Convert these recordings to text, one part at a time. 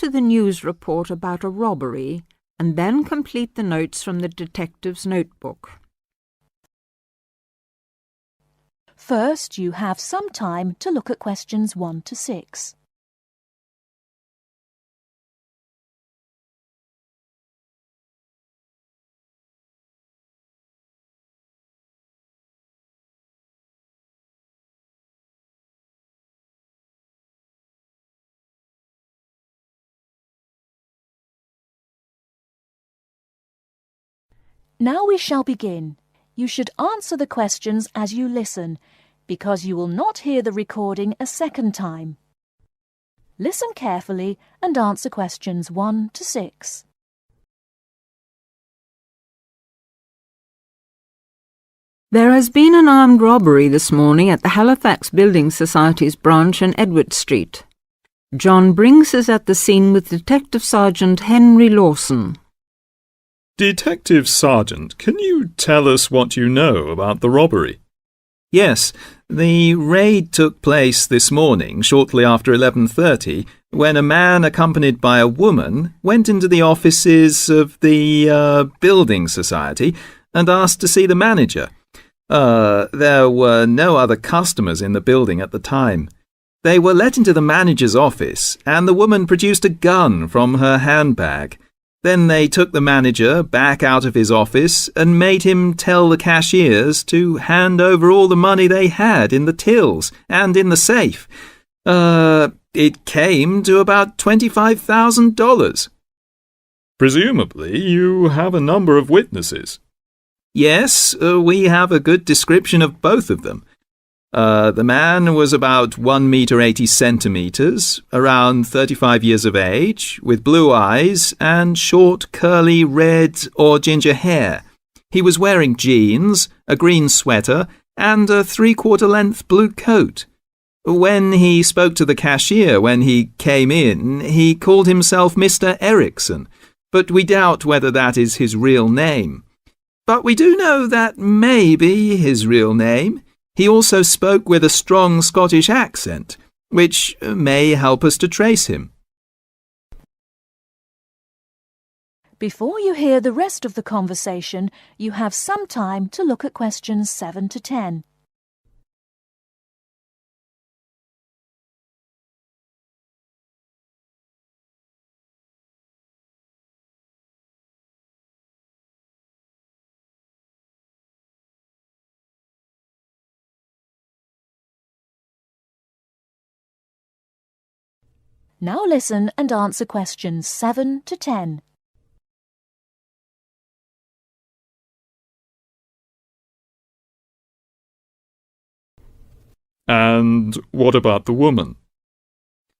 to the news report about a robbery and then complete the notes from the detective's notebook. First, you have some time to look at questions 1 to 6. Now we shall begin. You should answer the questions as you listen, because you will not hear the recording a second time. Listen carefully and answer questions 1 to 6. There has been an armed robbery this morning at the Halifax Building Society's branch in Edward Street. John Briggs is at the scene with Detective Sergeant Henry Lawson. Detective Sergeant, can you tell us what you know about the robbery? Yes, the raid took place this morning shortly after 11:30 when a man accompanied by a woman went into the offices of the Building Society and asked to see the manager. There were no other customers in the building at the time. They were let into the manager's office and the woman produced a gun from her handbag. Then they took the manager back out of his office and made him tell the cashiers to hand over all the money they had in the tills and in the safe. It came to about $25,000. Presumably you have a number of witnesses. Yes, we have a good description of both of them. The man was about 1 meter 80 centimeters, around 35 years of age, with blue eyes and short, curly red or ginger hair. He was wearing jeans, a green sweater, and a 3/4 length blue coat. When he spoke to the cashier when he came in, he called himself Mr. Erickson, but we doubt whether that is his real name. But we do know that may be his real name. He also spoke with a strong Scottish accent, which may help us to trace him. Before you hear the rest of the conversation, you have some time to look at questions 7 to 10. Now listen and answer questions 7 to 10. And what about the woman?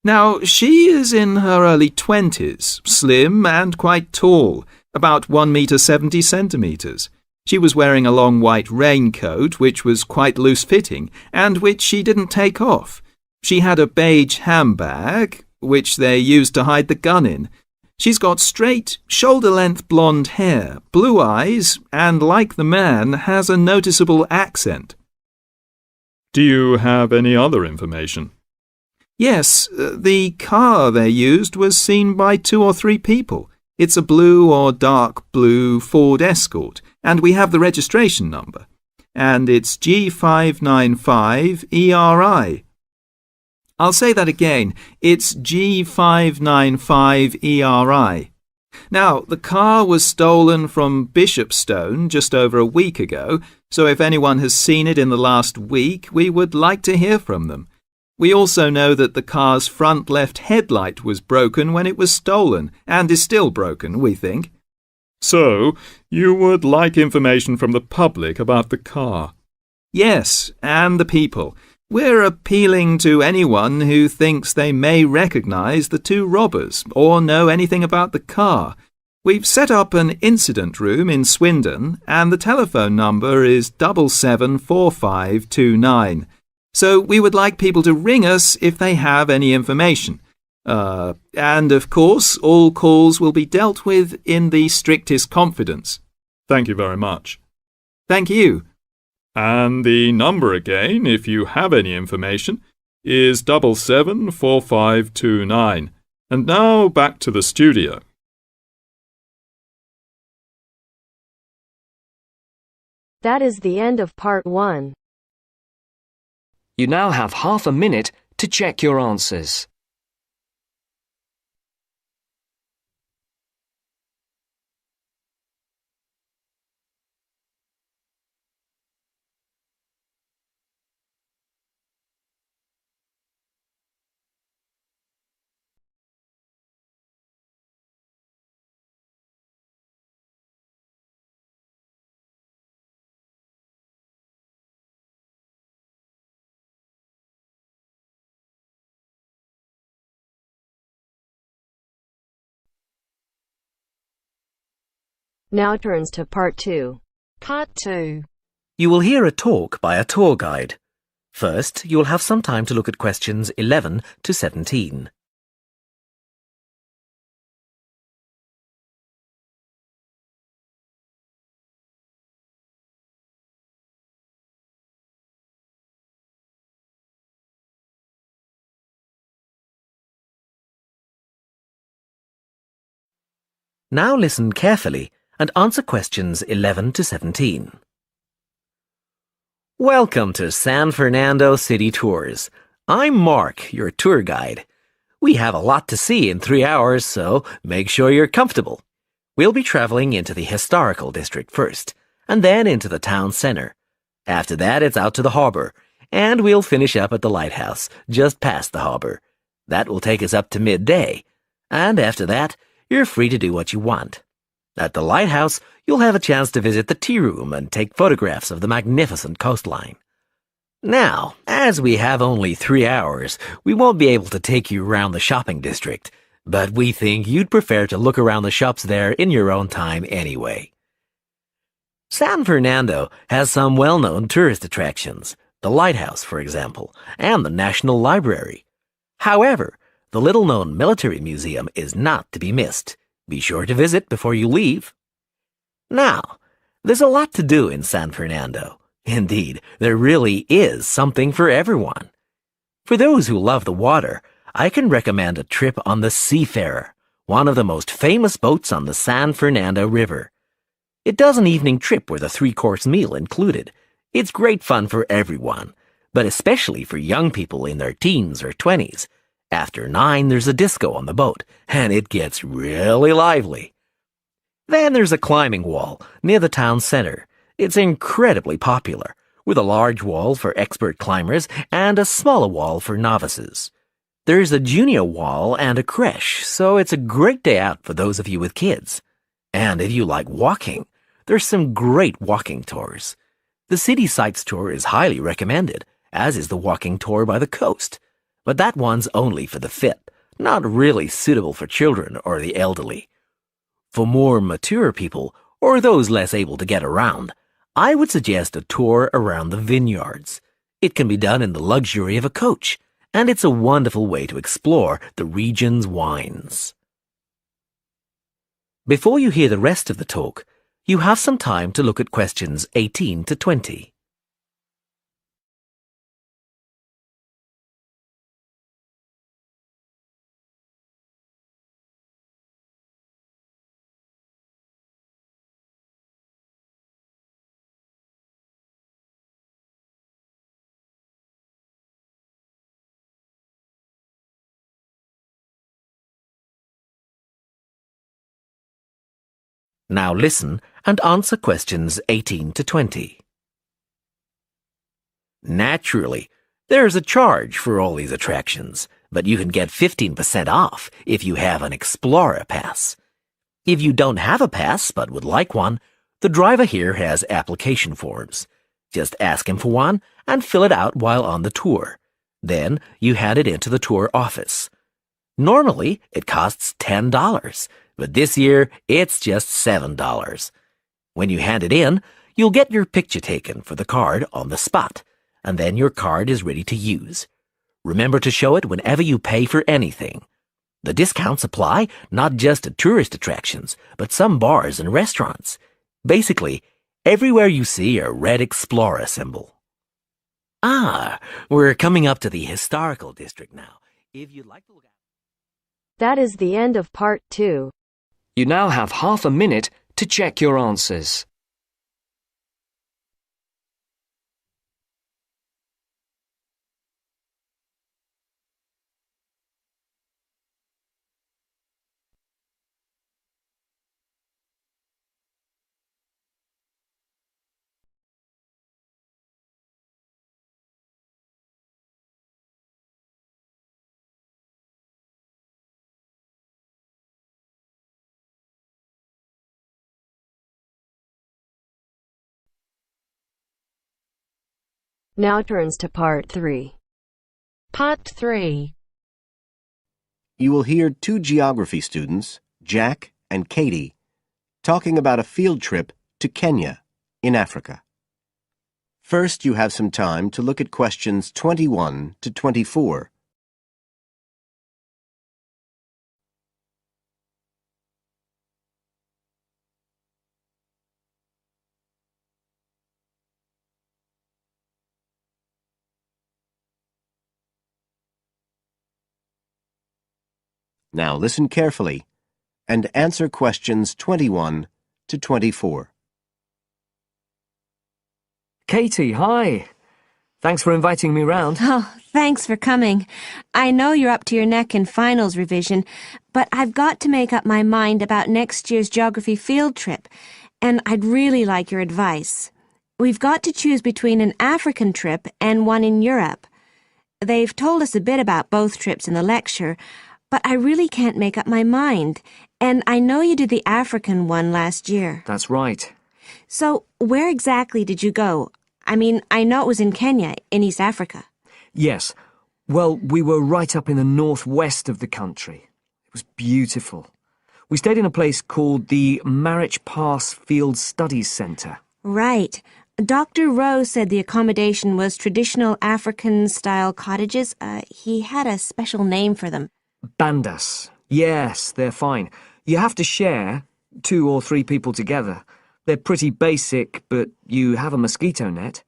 Now, she is in her early 20s, slim and quite tall, about 1 meter 70 centimeters. She was wearing a long white raincoat, which was quite loose-fitting, and which she didn't take off. She had a beige handbag, which they used to hide the gun in. She's got straight, shoulder-length blonde hair, blue eyes, and like the man, has a noticeable accent. Do you have any other information? Yes, the car they used was seen by 2 or 3 people. It's a blue or dark blue Ford Escort, and we have the registration number. And it's G595ERI. I'll say that again. It's G595ERI. Now, the car was stolen from Bishopstone just over a week ago, so if anyone has seen it in the last week, we would like to hear from them. We also know that the car's front left headlight was broken when it was stolen, and is still broken, we think. So, you would like information from the public about the car? Yes, and the people. We're appealing to anyone who thinks they may recognise the 2 robbers or know anything about the car. We've set up an incident room in Swindon and the telephone number is 774529. So we would like people to ring us if they have any information. And of course, all calls will be dealt with in the strictest confidence. Thank you very much. Thank you. And the number again, if you have any information, is 774529. And now back to the studio. That is the end of part 1. You now have half a minute to check your answers. Now turns to part 2. Part 2. You will hear a talk by a tour guide. First, you will have some time to look at questions 11 to 17. Now listen carefully and answer questions 11 to 17. Welcome to San Fernando City Tours. I'm Mark, your tour guide. We have a lot to see in 3 hours, so make sure you're comfortable. We'll be traveling into the historical district first, and then into the town center. After that, it's out to the harbor, and we'll finish up at the lighthouse, just past the harbor. That will take us up to midday, and after that, you're free to do what you want. At the lighthouse, you'll have a chance to visit the tea room and take photographs of the magnificent coastline. Now, as we have only 3 hours, we won't be able to take you around the shopping district, but we think you'd prefer to look around the shops there in your own time anyway. San Fernando has some well-known tourist attractions, the lighthouse, for example, and the National Library. However, the little-known military museum is not to be missed. Be sure to visit before you leave. Now, there's a lot to do in San Fernando. Indeed, there really is something for everyone. For those who love the water, I can recommend a trip on the Seafarer, one of the most famous boats on the San Fernando River. It does an evening trip with a 3-course meal included. It's great fun for everyone, but especially for young people in their teens or 20s. After 9, there's a disco on the boat, and it gets really lively. Then there's a climbing wall near the town center. It's incredibly popular, with a large wall for expert climbers and a smaller wall for novices. There's a junior wall and a creche, so it's a great day out for those of you with kids. And if you like walking, there's some great walking tours. The City Sights tour is highly recommended, as is the walking tour by the coast. But that one's only for the fit, not really suitable for children or the elderly. For more mature people, or those less able to get around, I would suggest a tour around the vineyards. It can be done in the luxury of a coach, and it's a wonderful way to explore the region's wines. Before you hear the rest of the talk, you have some time to look at questions 18 to 20. Now listen and answer questions 18 to 20. Naturally, there's a charge for all these attractions, but you can get 15% off if you have an Explorer Pass. If you don't have a pass but would like one, the driver here has application forms. Just ask him for one and fill it out while on the tour. Then you hand it into the tour office. Normally, it costs $10. But this year, it's just $7. When you hand it in, you'll get your picture taken for the card on the spot, and then your card is ready to use. Remember to show it whenever you pay for anything. The discounts apply not just to tourist attractions, but some bars and restaurants. Basically, everywhere you see a red Explorer symbol. We're coming up to the historical district now. If you'd like to look at That is the end of part 2. You now have half a minute to check your answers. Now turns to part 3. Part 3. You will hear two geography students, Jack and Katie, talking about a field trip to Kenya in Africa. First, you have some time to look at questions 21 to 24. Now listen carefully and answer questions 21 to 24. Katie, hi. Thanks for inviting me round. Oh, thanks for coming. I know you're up to your neck in finals revision, but I've got to make up my mind about next year's geography field trip, and I'd really like your advice. We've got to choose between an African trip and one in Europe. They've told us a bit about both trips in the lecture, but I really can't make up my mind, and I know you did the African one last year. That's right. So, where exactly did you go? I mean, I know it was in Kenya, in East Africa. Yes. Well, we were right up in the northwest of the country. It was beautiful. We stayed in a place called the Marich Pass Field Studies Centre. Right. Dr. Rose said the accommodation was traditional African-style cottages. He had a special name for them. Bandas. Yes, they're fine. You have to share, 2 or 3 people together. They're pretty basic, but you have a mosquito net.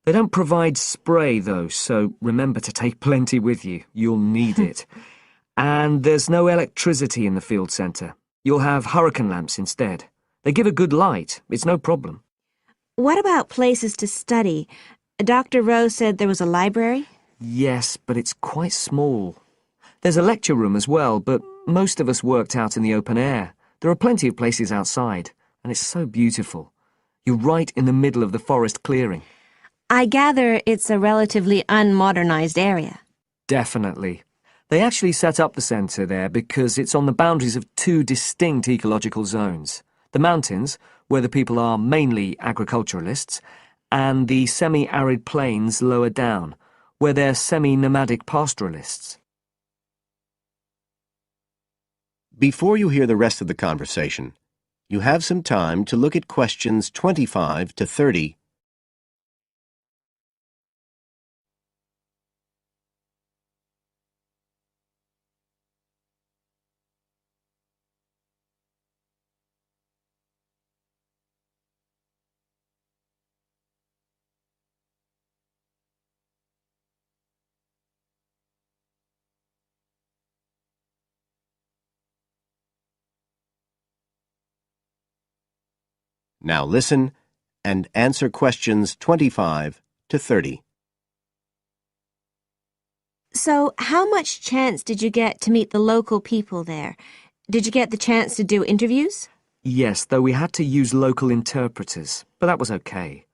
They don't provide spray, though, so remember to take plenty with you. You'll need it. And there's no electricity in the field centre. You'll have hurricane lamps instead. They give a good light. It's no problem. What about places to study? Dr. Rose said there was a library? Yes, but it's quite small. There's a lecture room as well, but most of us worked out in the open air. There are plenty of places outside, and it's so beautiful. You're right in the middle of the forest clearing. I gather it's a relatively unmodernized area. Definitely. They actually set up the centre there because it's on the boundaries of 2 distinct ecological zones. The mountains, where the people are mainly agriculturalists, and the semi-arid plains lower down, where they're semi-nomadic pastoralists. Before you hear the rest of the conversation, you have some time to look at questions 25 to 30. Now listen and answer questions 25 to 30. So, how much chance did you get to meet the local people there? Did you get the chance to do interviews? Yes, though we had to use local interpreters, but that was okay.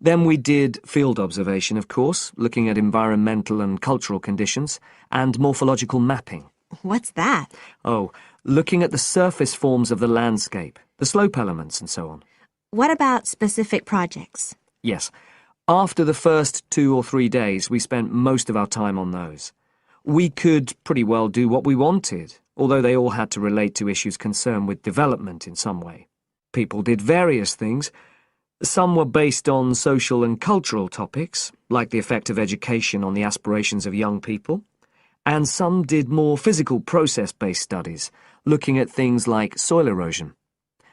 Then we did field observation, of course, looking at environmental and cultural conditions, and morphological mapping. What's that? Oh, looking at the surface forms of the landscape, the slope elements and so on. What about specific projects? Yes. After the first 2 or 3 days, we spent most of our time on those. We could pretty well do what we wanted, although they all had to relate to issues concerned with development in some way. People did various things. Some were based on social and cultural topics, like the effect of education on the aspirations of young people, and some did more physical process-based studies, looking at things like soil erosion.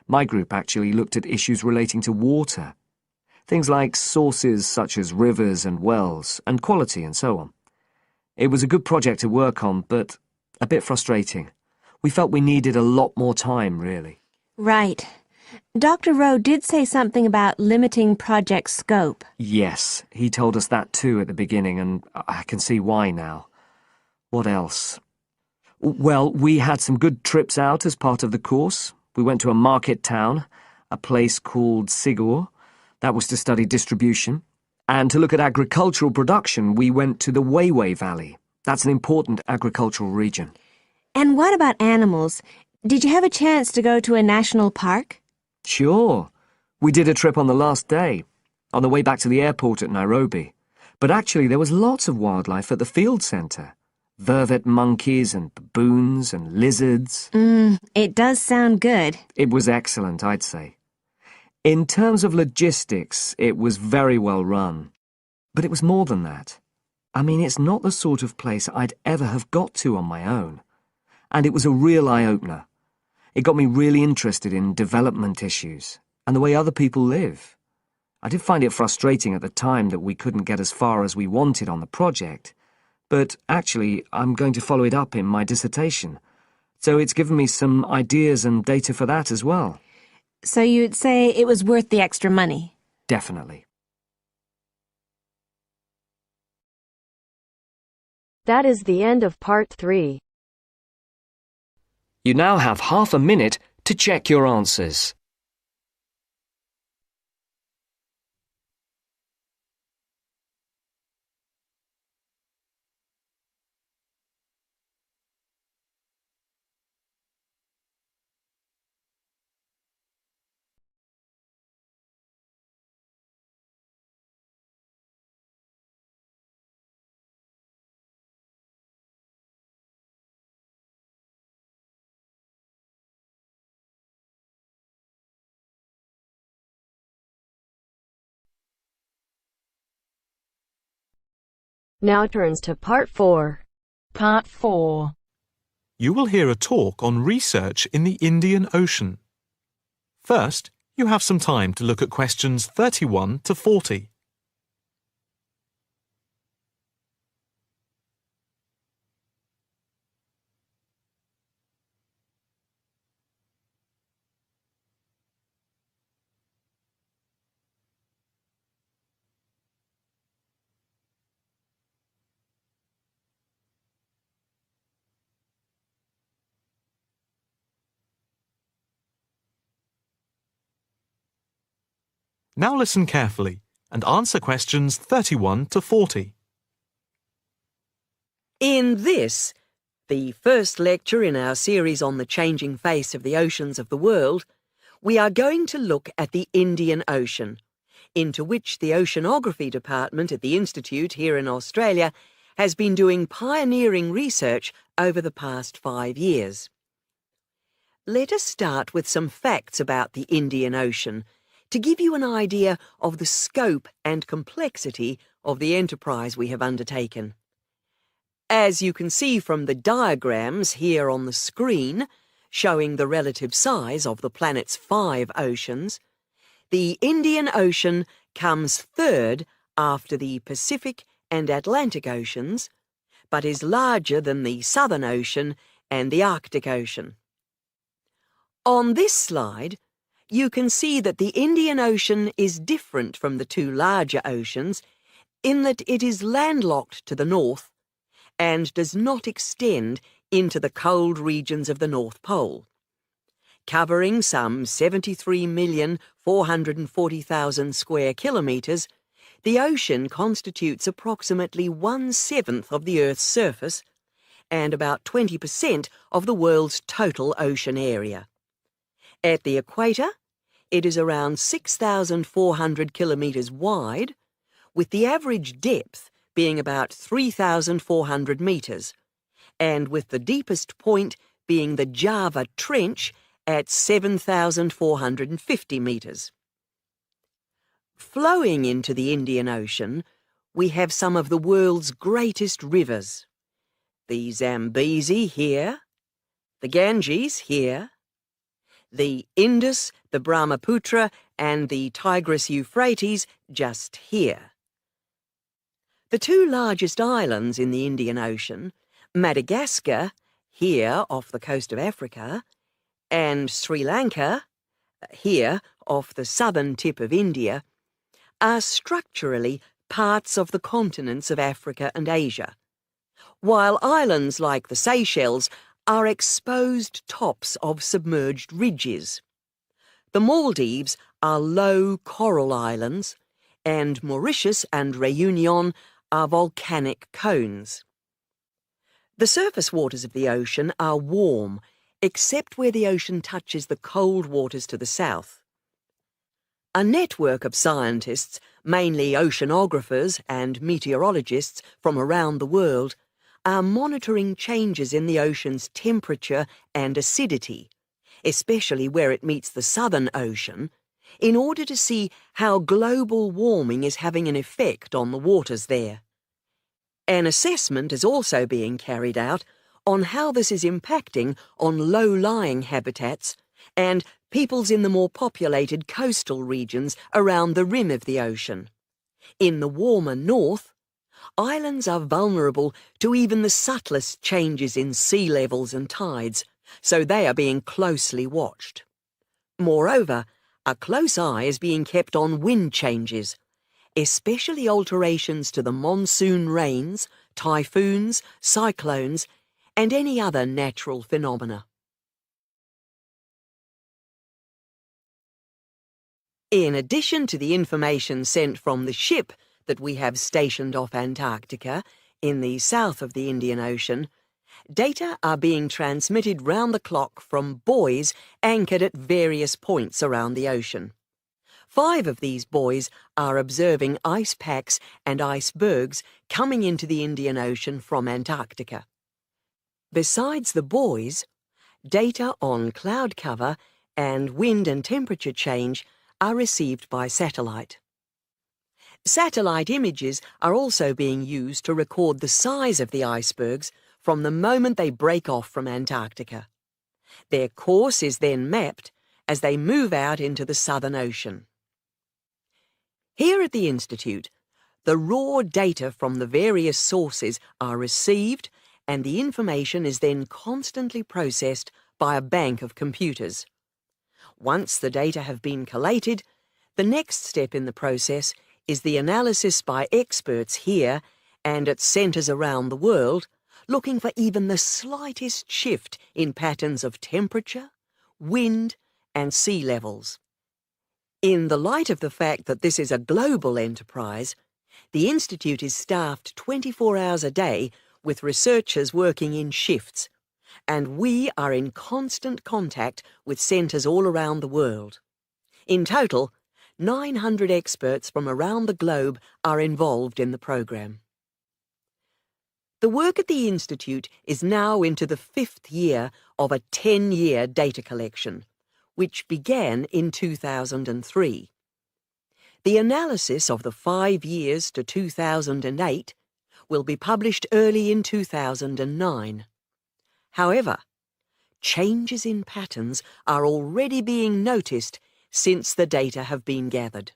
My group actually looked at issues relating to water, things like sources such as rivers and wells, and quality and so on. It was a good project to work on, but A bit frustrating. We felt we needed a lot more time, really. Right. Dr. Rowe did say something about limiting project scope. Yes, he told us that too at the beginning, and I can see why now. What else? Well, we had some good trips out as part of the course. We went to a market town, a place called Sigur. That was to study distribution. And to look at agricultural production, we went to the Weiwei Valley. That's an important agricultural region. And what about animals? Did you have a chance to go to a national park? Sure. We did a trip on the last day, on the way back to the airport at Nairobi. But actually, there was lots of wildlife at the field centre. Vervet monkeys and baboons and lizards. It does sound good. It was excellent, I'd say. In terms of logistics, it was very well run. But it was more than that. I mean, it's not the sort of place I'd ever have got to on my own. And it was a real eye-opener. It got me really interested in development issues and the way other people live. I did find it frustrating at the time that we couldn't get as far as we wanted on the project, but actually I'm going to follow it up in my dissertation, so it's given me some ideas and data for that as well. So you'd say it was worth the extra money? Definitely. That is the end of part 3. You now have half a minute to check your answers. Now turns to part 4. Part 4. You will hear a talk on research in the Indian Ocean. First, you have some time to look at questions 31 to 40. Now listen carefully and answer questions 31 to 40. In this, the first lecture in our series on the changing face of the oceans of the world, we are going to look at the Indian Ocean, into which the Oceanography Department at the Institute here in Australia has been doing pioneering research over the past 5 years. Let us start with some facts about the Indian Ocean, to give you an idea of the scope and complexity of the enterprise we have undertaken. As you can see from the diagrams here on the screen, showing the relative size of the planet's 5 oceans, the Indian Ocean comes third after the Pacific and Atlantic Oceans, but is larger than the Southern Ocean and the Arctic Ocean. On this slide, you can see that the Indian Ocean is different from the 2 larger oceans in that it is landlocked to the north and does not extend into the cold regions of the North Pole. Covering some 73,440,000 square kilometres, the ocean constitutes approximately 1/7 of the Earth's surface and about 20% of the world's total ocean area. At the equator, it is around 6,400 kilometres wide, with the average depth being about 3,400 metres, and with the deepest point being the Java Trench at 7,450 metres. Flowing into the Indian Ocean, we have some of the world's greatest rivers. The Zambezi here, the Ganges here, the Indus, the Brahmaputra, and the Tigris-Euphrates just here. The 2 largest islands in the Indian Ocean, Madagascar here off the coast of Africa, and Sri Lanka, here off the southern tip of India, are structurally parts of the continents of Africa and Asia, while islands like the Seychelles are exposed tops of submerged ridges. The Maldives are low coral islands, and Mauritius and Réunion are volcanic cones. The surface waters of the ocean are warm, except where the ocean touches the cold waters to the south. A network of scientists, mainly oceanographers and meteorologists from around the world, are monitoring changes in the ocean's temperature and acidity, especially where it meets the Southern Ocean, in order to see how global warming is having an effect on the waters there. An assessment is also being carried out on how this is impacting on low-lying habitats and peoples in the more populated coastal regions around the rim of the ocean. In the warmer north, islands are vulnerable to even the subtlest changes in sea levels and tides, so they are being closely watched. Moreover, a close eye is being kept on wind changes, especially alterations to the monsoon rains, typhoons, cyclones, and any other natural phenomena. In addition to the information sent from the ship that we have stationed off Antarctica, in the south of the Indian Ocean, data are being transmitted round the clock from buoys anchored at various points around the ocean. 5 of these buoys are observing ice packs and icebergs coming into the Indian Ocean from Antarctica. Besides the buoys, data on cloud cover and wind and temperature change are received by satellite. Satellite images are also being used to record the size of the icebergs from the moment they break off from Antarctica. Their course is then mapped as they move out into the Southern Ocean. Here at the Institute, the raw data from the various sources are received and the information is then constantly processed by a bank of computers. Once the data have been collated, the next step in the process is the analysis by experts here and at centres around the world, looking for even the slightest shift in patterns of temperature, wind, and sea levels. In the light of the fact that this is a global enterprise, the Institute is staffed 24 hours a day with researchers working in shifts, and we are in constant contact with centres all around the world. In total, 900 experts from around the globe are involved in the programme. The work at the Institute is now into the 5th year of a 10-year data collection, which began in 2003. The analysis of the 5 years to 2008 will be published early in 2009. However, changes in patterns are already being noticed since the data have been gathered.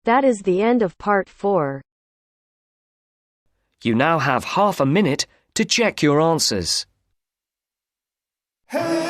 That is the end of part 4. You now have half a minute to check your answers. Hey!